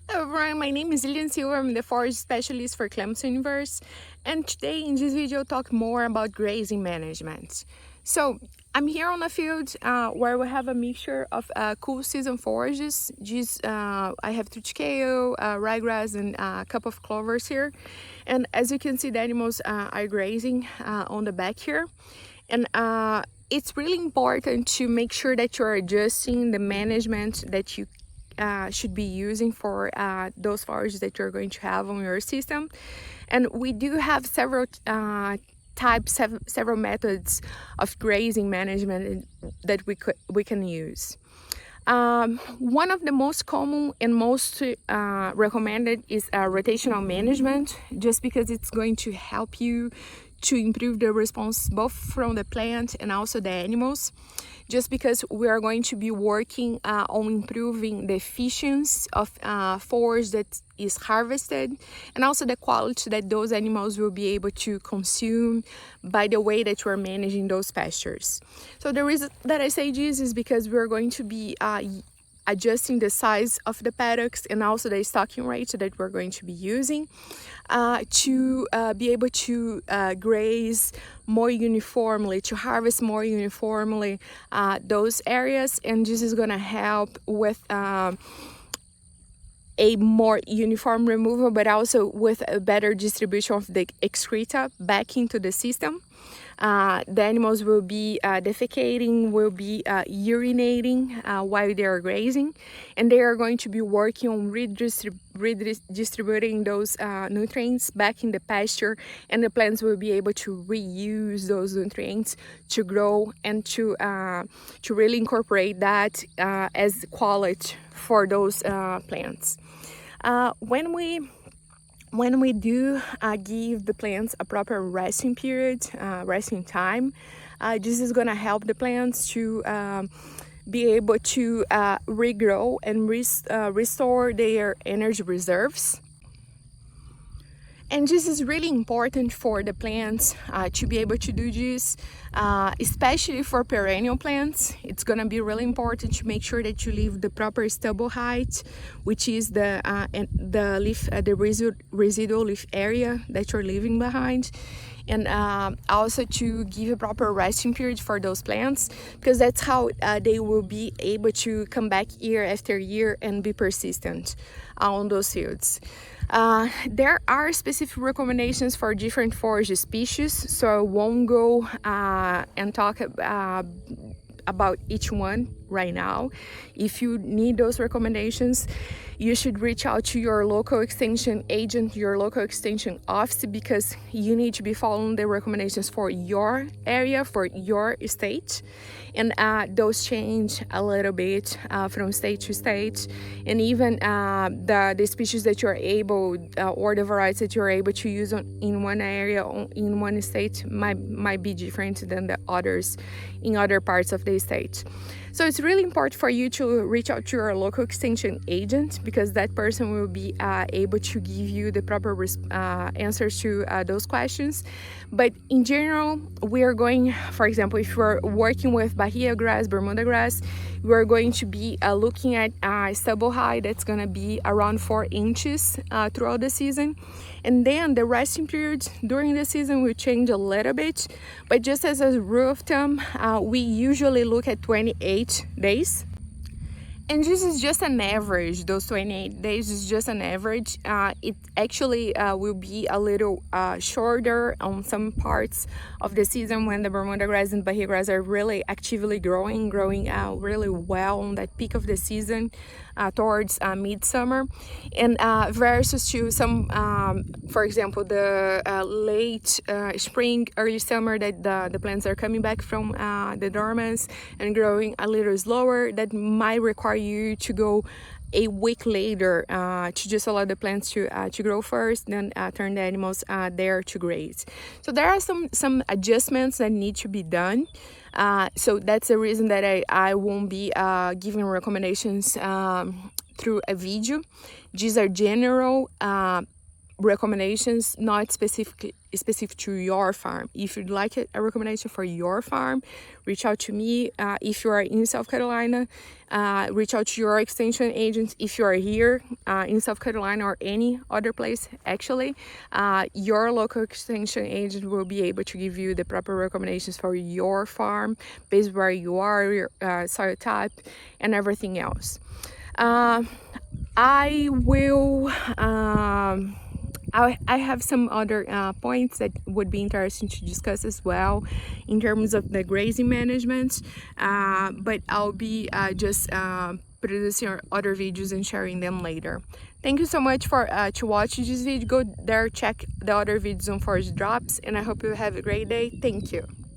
Hello everyone, my name is Lilian Silva. I'm the forage specialist for Clemson Universe, and today in this video I'll talk more about grazing management. So I'm here on a field where we have a mixture of cool season forages. I have triticale, ryegrass, and a couple of clovers here. And as you can see, the animals are grazing on the back here. And it's really important to make sure that you're adjusting the management that you should be using for those forages that you're going to have on your system. And we do have several types, several methods of grazing management that we can use. One of the most common and most recommended is rotational management, just because it's going to help you to improve the response both from the plant and also the animals, just because we are going to be working on improving the efficiency of forage that is harvested, and also the quality that those animals will be able to consume by the way that we're managing those pastures. So the reason that I say this is because we're going to be adjusting the size of the paddocks and also the stocking rate that we're going to be using to be able to graze more uniformly, to harvest more uniformly those areas, and this is going to help with a more uniform removal, but also with a better distribution of the excreta back into the system. The animals will be defecating, will be urinating while they are grazing, and they are going to be working on redistributing those nutrients back in the pasture, and the plants will be able to reuse those nutrients to grow and to really incorporate that as quality for those plants. When we do give the plants a proper resting period, resting time, this is going to help the plants to be able to regrow and restore their energy reserves. And this is really important for the plants to be able to do this, especially for perennial plants. It's going to be really important to make sure that you leave the proper stubble height, which is the residual leaf area that you're leaving behind. And also to give a proper resting period for those plants, because that's how they will be able to come back year after year and be persistent on those fields. There are specific recommendations for different forage species, so I won't go and talk about each one right now. If you need those recommendations, you should reach out to your local extension agent, your local extension office, because you need to be following the recommendations for your area, for your state. And those change a little bit from state to state, and even the species that you're able or the varieties that you're able to use in one area, in one state, might be different than the others in other parts of the state. So it's really important for you to reach out to your local extension agent, because that person will be able to give you the proper answers to those questions. But in general, we are going, for example, if we're working with Bahia grass, Bermuda grass, we're going to be looking at stubble height that's going to be around 4 inches throughout the season. And then the resting period during the season will change a little bit, but just as a rule of thumb, we usually look at 28 days. And this is just an average. Those 28 days is just an average. It actually will be a little shorter on some parts of the season when the Bermuda grass and Bahia grass are really actively growing really well on that peak of the season towards midsummer, and versus to some, for example, the late spring, early summer, that the plants are coming back from the dormants and growing a little slower. That might require you to go a week later to just allow the plants to grow first, then turn the animals there to graze. So there are some adjustments that need to be done. So that's the reason that I won't be giving recommendations through a video. These are general recommendations not specific to your farm. If you'd like a recommendation for your farm, reach out to me. If you are in South Carolina, reach out to your extension agents. If you are here in South Carolina or any other place, actually, your local extension agent will be able to give you the proper recommendations for your farm based where you are, your soil type, and everything else. I will. I have some other points that would be interesting to discuss as well in terms of the grazing management, but I'll be just producing other videos and sharing them later. Thank you so much for to watch this video. Go there, check the other videos on forage drops, and I hope you have a great day. Thank you.